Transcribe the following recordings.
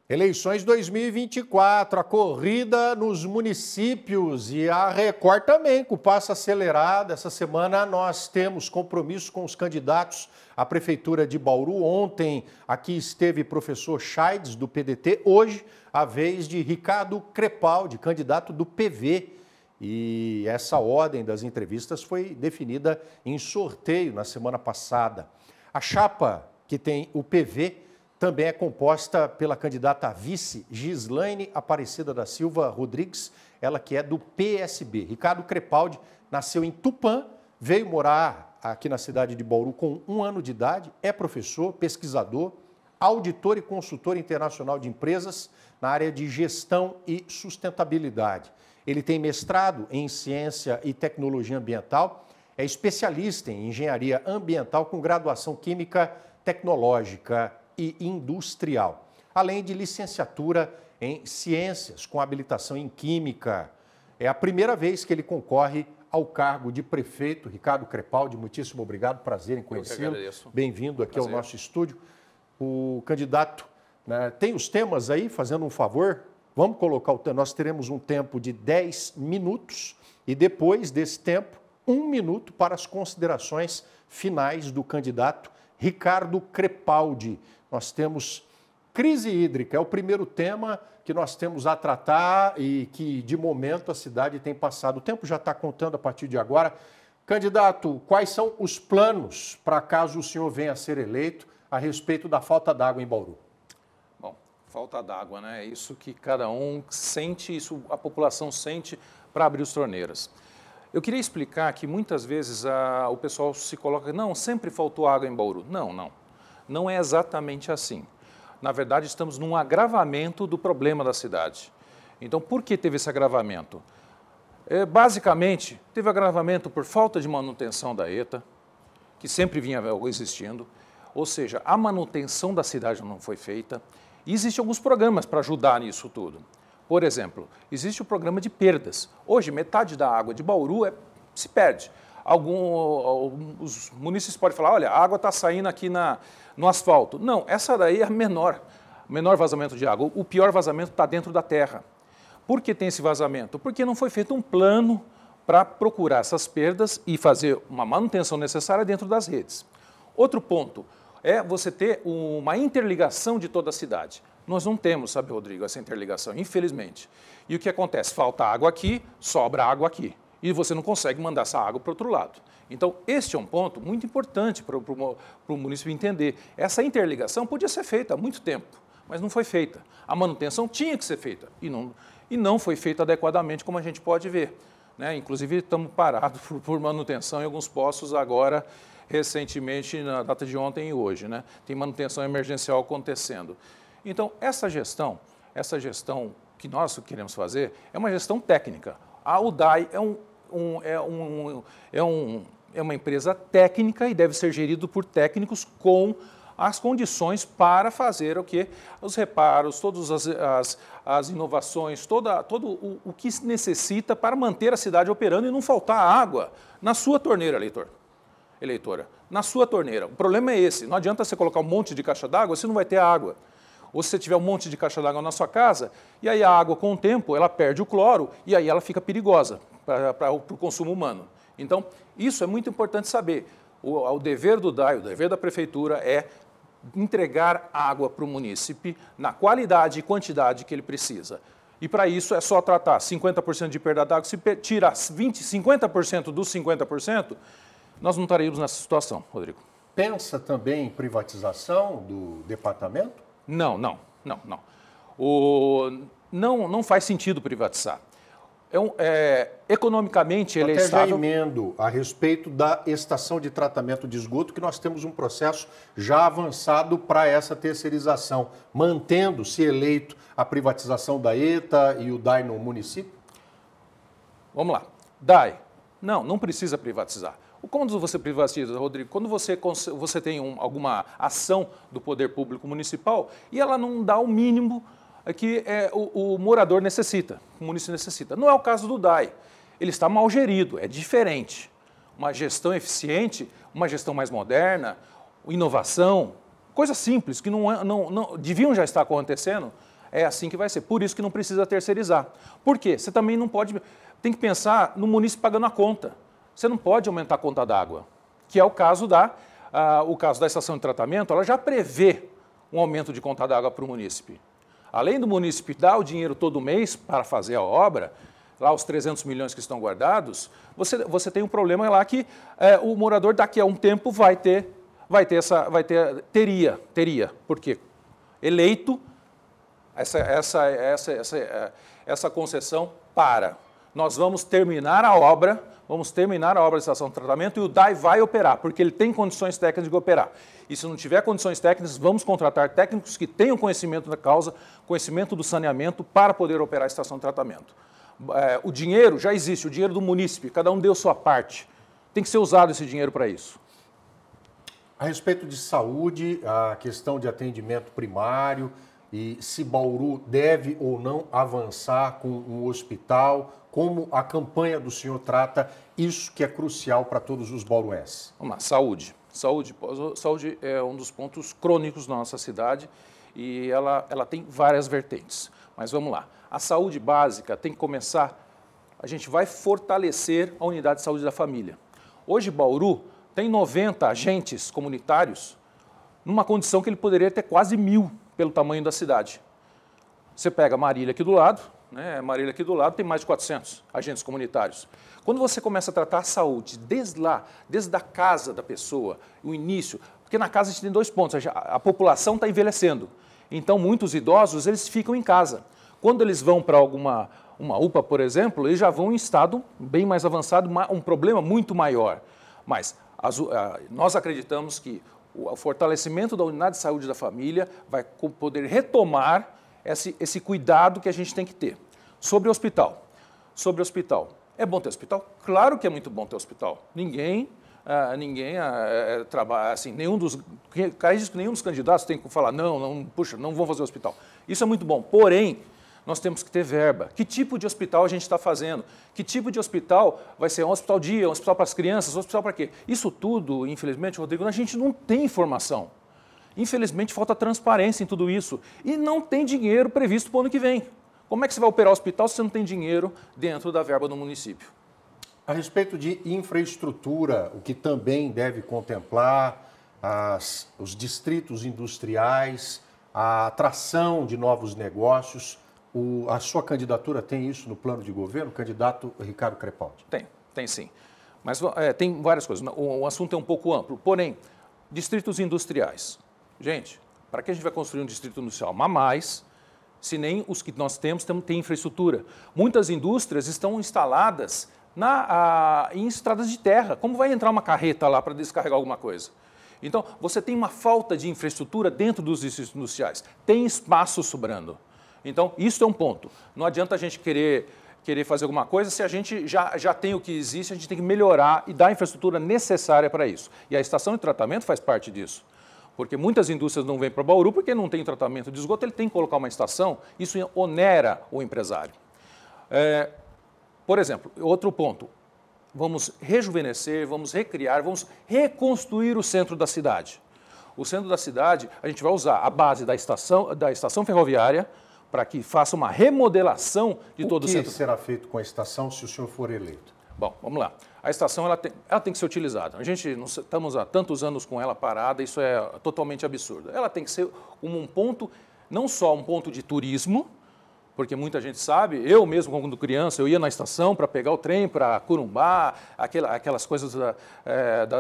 Eleições 2024, a corrida nos municípios e a Record também, com o passo acelerado. Essa semana nós temos compromisso com os candidatos à Prefeitura de Bauru. Ontem aqui esteve professor Chaides, do PDT. Hoje, a vez de Ricardo Crepaldi, candidato do PV. E essa ordem das entrevistas foi definida em sorteio na semana passada. A chapa que tem o PV também é composta pela candidata a vice Gislaine Aparecida da Silva Rodrigues, ela que é do PSB. Ricardo Crepaldi nasceu em Tupã, veio morar aqui na cidade de Bauru com 1 ano de idade, é professor, pesquisador, auditor e consultor internacional de empresas na área de gestão e sustentabilidade. Ele tem mestrado em ciência e tecnologia ambiental, é especialista em engenharia ambiental com graduação química tecnológica e industrial, além de licenciatura em ciências com habilitação em química. É a primeira vez que ele concorre ao cargo de prefeito. Ricardo Crepaldi, muitíssimo obrigado, prazer em conhecê-lo. Bem-vindo aqui ao nosso estúdio. O candidato, né, tem os temas aí, fazendo um favor, vamos colocar o tema. Nós teremos um tempo de 10 minutos e depois desse tempo, 1 minuto para as considerações finais do candidato Ricardo Crepaldi. Nós temos crise hídrica, é o primeiro tema que nós temos a tratar e que, de momento, a cidade tem passado. O tempo já está contando a partir de agora. Candidato, quais são os planos para caso o senhor venha a ser eleito a respeito da falta d'água em Bauru? Bom, falta d'água, né? É isso que cada um sente, isso a população sente para abrir as torneiras. Eu queria explicar que muitas vezes o pessoal se coloca, não, sempre faltou água em Bauru. Não é exatamente assim. Na verdade, estamos num agravamento do problema da cidade. Então, por que teve esse agravamento? Basicamente, teve agravamento por falta de manutenção da ETA, que sempre vinha existindo, ou seja, a manutenção da cidade não foi feita. E existem alguns programas para ajudar nisso tudo. Por exemplo, existe o programa de perdas. Hoje, metade da água de Bauru se perde. Os munícipes podem falar, olha, a água está saindo aqui no asfalto. Não, essa daí é a menor vazamento de água. O pior vazamento está dentro da terra. Por que tem esse vazamento? Porque não foi feito um plano para procurar essas perdas e fazer uma manutenção necessária dentro das redes. Outro ponto é você ter uma interligação de toda a cidade. Nós não temos, sabe, Rodrigo, essa interligação, infelizmente. E o que acontece? Falta água aqui, sobra água aqui. E você não consegue mandar essa água para o outro lado. Então, este é um ponto muito importante para o município entender. Essa interligação podia ser feita há muito tempo, mas não foi feita. A manutenção tinha que ser feita e não foi feita adequadamente, como a gente pode ver, né? Inclusive, estamos parados por manutenção em alguns postos agora, recentemente, na data de ontem e hoje, né? Tem manutenção emergencial acontecendo. Então, essa gestão que nós queremos fazer é uma gestão técnica. A UDAI é uma empresa técnica e deve ser gerido por técnicos com as condições para fazer o quê? Os reparos, todas as inovações, todo o que se necessita para manter a cidade operando e não faltar água na sua torneira, eleitora, na sua torneira. O problema é esse, não adianta você colocar um monte de caixa d'água, você não vai ter água. Ou se você tiver um monte de caixa d'água na sua casa, e aí a água, com o tempo, ela perde o cloro e aí ela fica perigosa para o consumo humano. Então, isso é muito importante saber. O dever do DAI, o dever da prefeitura é entregar água para o munícipe na qualidade e quantidade que ele precisa. E para isso é só tratar 50% de perda d'água. Se tirar 50% dos 50%, nós não estaríamos nessa situação, Rodrigo. Pensa também em privatização do departamento? Não. Não faz sentido privatizar. Economicamente, ele é estável. Até já emendo a respeito da estação de tratamento de esgoto, que nós temos um processo já avançado para essa terceirização, mantendo-se eleito a privatização da ETA e o DAI no município? Vamos lá. DAI. Não precisa privatizar. Quando você privatiza, Rodrigo, quando você tem alguma ação do poder público municipal e ela não dá o mínimo que o morador necessita, o município necessita. Não é o caso do DAI. Ele está mal gerido, é diferente. Uma gestão eficiente, uma gestão mais moderna, inovação, coisas simples que não deviam já estar acontecendo, É assim que vai ser. Por isso que não precisa terceirizar. Por quê? Você também não pode... Tem que pensar no munícipe pagando a conta. Você não pode aumentar a conta d'água, que é o caso da estação de tratamento. Ela já prevê um aumento de conta d'água para o munícipe. Além do munícipe dar o dinheiro todo mês para fazer a obra, lá os 300 milhões que estão guardados, você tem um problema lá que o morador daqui a um tempo teria, porque eleito, essa concessão para. Nós vamos terminar a obra da estação de tratamento e o DAI vai operar, porque ele tem condições técnicas de operar. E se não tiver condições técnicas, vamos contratar técnicos que tenham conhecimento da causa, conhecimento do saneamento para poder operar a estação de tratamento. O dinheiro já existe, o dinheiro do munícipe, cada um deu sua parte. Tem que ser usado esse dinheiro para isso. A respeito de saúde, a questão de atendimento primário e se Bauru deve ou não avançar com um hospital, como a campanha do senhor trata isso que é crucial para todos os bauruenses? Vamos lá, saúde. Saúde é um dos pontos crônicos da nossa cidade e ela tem várias vertentes. Mas vamos lá, a saúde básica tem que começar, a gente vai fortalecer a unidade de saúde da família. Hoje Bauru tem 90 agentes comunitários numa condição que ele poderia ter quase 1.000 pelo tamanho da cidade. Você pega Marília aqui do lado, né? Marília aqui do lado tem mais de 400 agentes comunitários. Quando você começa a tratar a saúde desde a casa da pessoa, o início, porque na casa a gente tem 2 pontos, a população está envelhecendo, então muitos idosos eles ficam em casa. Quando eles vão para uma UPA, por exemplo, eles já vão em estado bem mais avançado, um problema muito maior. Mas nós acreditamos que o fortalecimento da unidade de saúde da família vai poder retomar esse cuidado que a gente tem que ter. Sobre o hospital. É bom ter hospital? Claro que é muito bom ter hospital. Ninguém trabalha, assim, nenhum dos candidatos tem que falar, não vão fazer hospital. Isso é muito bom, porém, nós temos que ter verba. Que tipo de hospital a gente está fazendo? Que tipo de hospital vai ser? Um hospital dia, um hospital para as crianças, um hospital para quê? Isso tudo, infelizmente, Rodrigo, a gente não tem informação. Infelizmente, falta transparência em tudo isso. E não tem dinheiro previsto para o ano que vem. Como é que você vai operar o hospital se você não tem dinheiro dentro da verba do município? A respeito de infraestrutura, o que também deve contemplar os distritos industriais, a atração de novos negócios, a sua candidatura tem isso no plano de governo, candidato Ricardo Crepaldi? Tem sim. Mas tem várias coisas. O assunto é um pouco amplo. Porém, distritos industriais. Gente, para que a gente vai construir um distrito industrial? Mais, se nem os que nós têm infraestrutura. Muitas indústrias estão instaladas em estradas de terra. Como vai entrar uma carreta lá para descarregar alguma coisa? Então, você tem uma falta de infraestrutura dentro dos distritos industriais. Tem espaço sobrando. Então, isso é um ponto. Não adianta a gente querer fazer alguma coisa se a gente já tem o que existe, a gente tem que melhorar e dar a infraestrutura necessária para isso. E a estação de tratamento faz parte disso. Porque muitas indústrias não vêm para Bauru porque não tem tratamento de esgoto, ele tem que colocar uma estação, isso onera o empresário. Por exemplo, outro ponto, vamos rejuvenescer, vamos recriar, vamos reconstruir o centro da cidade. O centro da cidade, a gente vai usar a base da estação ferroviária para que faça uma remodelação de todo o centro. O que será feito com a estação se o senhor for eleito? Bom, vamos lá. A estação ela tem que ser utilizada. A gente estamos há tantos anos com ela parada, isso é totalmente absurdo. Ela tem que ser um ponto, não só um ponto de turismo, porque muita gente sabe, eu mesmo quando criança, eu ia na estação para pegar o trem para Corumbá, aquelas coisas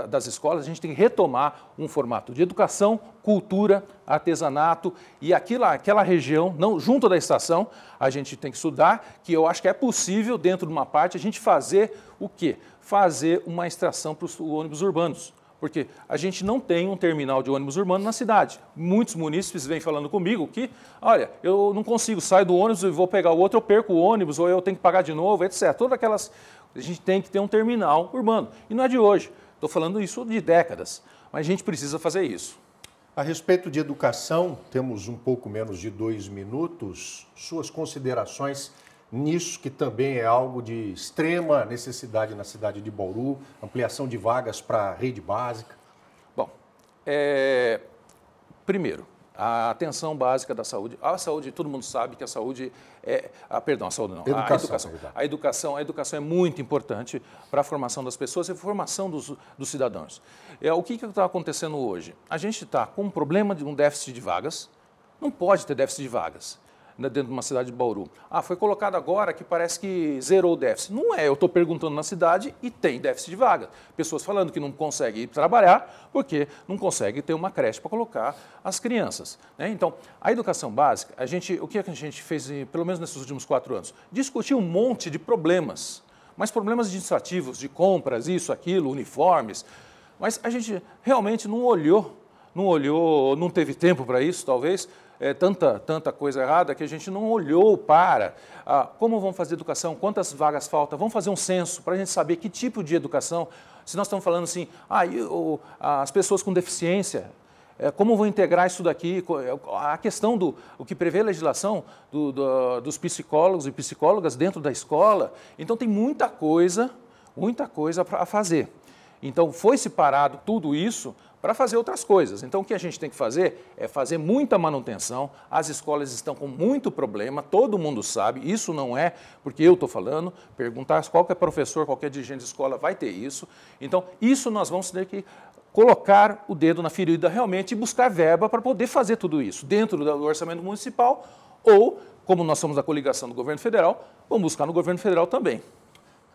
das escolas, a gente tem que retomar um formato de educação, cultura, artesanato e aquela região, junto da estação, a gente tem que estudar, que eu acho que é possível, dentro de uma parte, a gente fazer o quê? Fazer uma extração para os ônibus urbanos. Porque a gente não tem um terminal de ônibus urbano na cidade. Muitos munícipes vêm falando comigo que, olha, eu não consigo, saio do ônibus e vou pegar o outro, eu perco o ônibus, ou eu tenho que pagar de novo, etc. Todas aquelas... A gente tem que ter um terminal urbano. E não é de hoje. Estou falando isso de décadas. Mas a gente precisa fazer isso. A respeito de educação, temos um pouco menos de 2 minutos. Suas considerações nisso, que também é algo de extrema necessidade na cidade de Bauru, ampliação de vagas para a rede básica? Bom, primeiro, A atenção básica da saúde. A saúde, todo mundo sabe que a saúde é... perdão, a saúde não. A educação é muito importante para a formação das pessoas e a formação dos cidadãos. O que está acontecendo hoje? A gente está com um problema de um déficit de vagas. Não pode ter déficit de vagas dentro de uma cidade de Bauru. Foi colocado agora que parece que zerou o déficit. Não é, eu estou perguntando na cidade e tem déficit de vagas. Pessoas falando que não conseguem ir trabalhar porque não conseguem ter uma creche para colocar as crianças, né? Então, a educação básica, o que a gente fez, pelo menos nesses últimos 4 anos? Discutiu um monte de problemas, mas problemas administrativos, de compras, isso, aquilo, uniformes, mas a gente realmente não olhou, não teve tempo para isso, talvez, tanta coisa errada que a gente não olhou para como vamos fazer educação, quantas vagas faltam, vamos fazer um censo para a gente saber que tipo de educação, se nós estamos falando assim, as pessoas com deficiência, como vão integrar isso daqui, a questão o que prevê a legislação dos psicólogos e psicólogas dentro da escola, então tem muita coisa para fazer. Então foi separado tudo isso para fazer outras coisas. Então, o que a gente tem que fazer é fazer muita manutenção. As escolas estão com muito problema, todo mundo sabe, isso não é porque eu estou falando, perguntar qualquer professor, qualquer dirigente de escola vai ter isso. Então, isso nós vamos ter que colocar o dedo na ferida realmente e buscar verba para poder fazer tudo isso, dentro do orçamento municipal ou, como nós somos da coligação do governo federal, vamos buscar no governo federal também.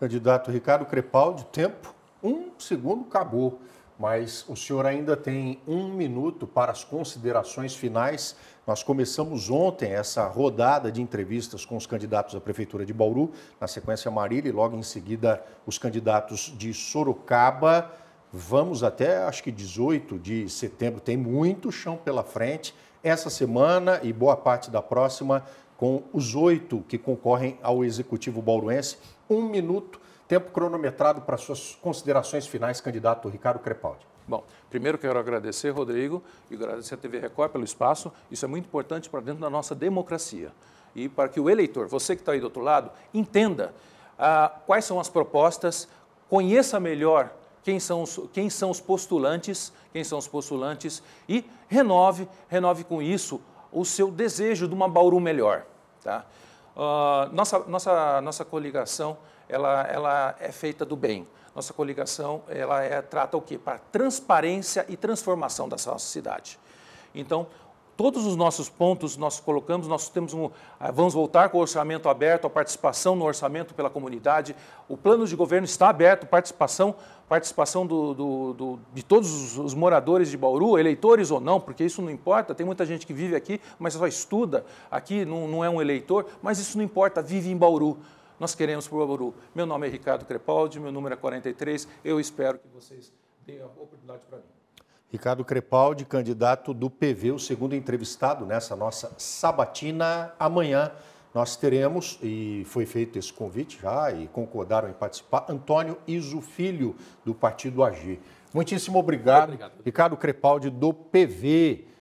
Candidato Ricardo Crepaldi, tempo, 1 segundo, acabou. Mas o senhor ainda tem 1 minuto para as considerações finais. Nós começamos ontem essa rodada de entrevistas com os candidatos à Prefeitura de Bauru, na sequência Marília e logo em seguida os candidatos de Sorocaba. Vamos até, acho que 18 de setembro, tem muito chão pela frente. Essa semana e boa parte da próxima com os 8 que concorrem ao Executivo bauruense. 1 minuto. Tempo cronometrado para suas considerações finais, candidato Ricardo Crepaldi. Bom, primeiro quero agradecer, Rodrigo, e agradecer a TV Record pelo espaço. Isso é muito importante para dentro da nossa democracia. E para que o eleitor, você que está aí do outro lado, entenda quais são as propostas, conheça melhor quem são os postulantes e renove com isso o seu desejo de uma Bauru melhor. Tá? Nossa coligação, ela é feita do bem. Nossa coligação, trata o quê? Para transparência e transformação da nossa cidade. Então, todos os nossos pontos nós colocamos, vamos voltar com o orçamento aberto, a participação no orçamento pela comunidade. O plano de governo está aberto, participação de todos os moradores de Bauru, eleitores ou não, porque isso não importa, tem muita gente que vive aqui, mas só estuda aqui, não é um eleitor, mas isso não importa, vive em Bauru. Nós queremos por Bauru. Meu nome é Ricardo Crepaldi, meu número é 43, eu espero que vocês deem a oportunidade para mim. Ricardo Crepaldi, candidato do PV, o segundo entrevistado nessa nossa sabatina. Amanhã nós teremos, e foi feito esse convite já, e concordaram em participar, Antônio Iso Filho, do Partido AG. Muitíssimo obrigado. Ricardo Crepaldi, do PV.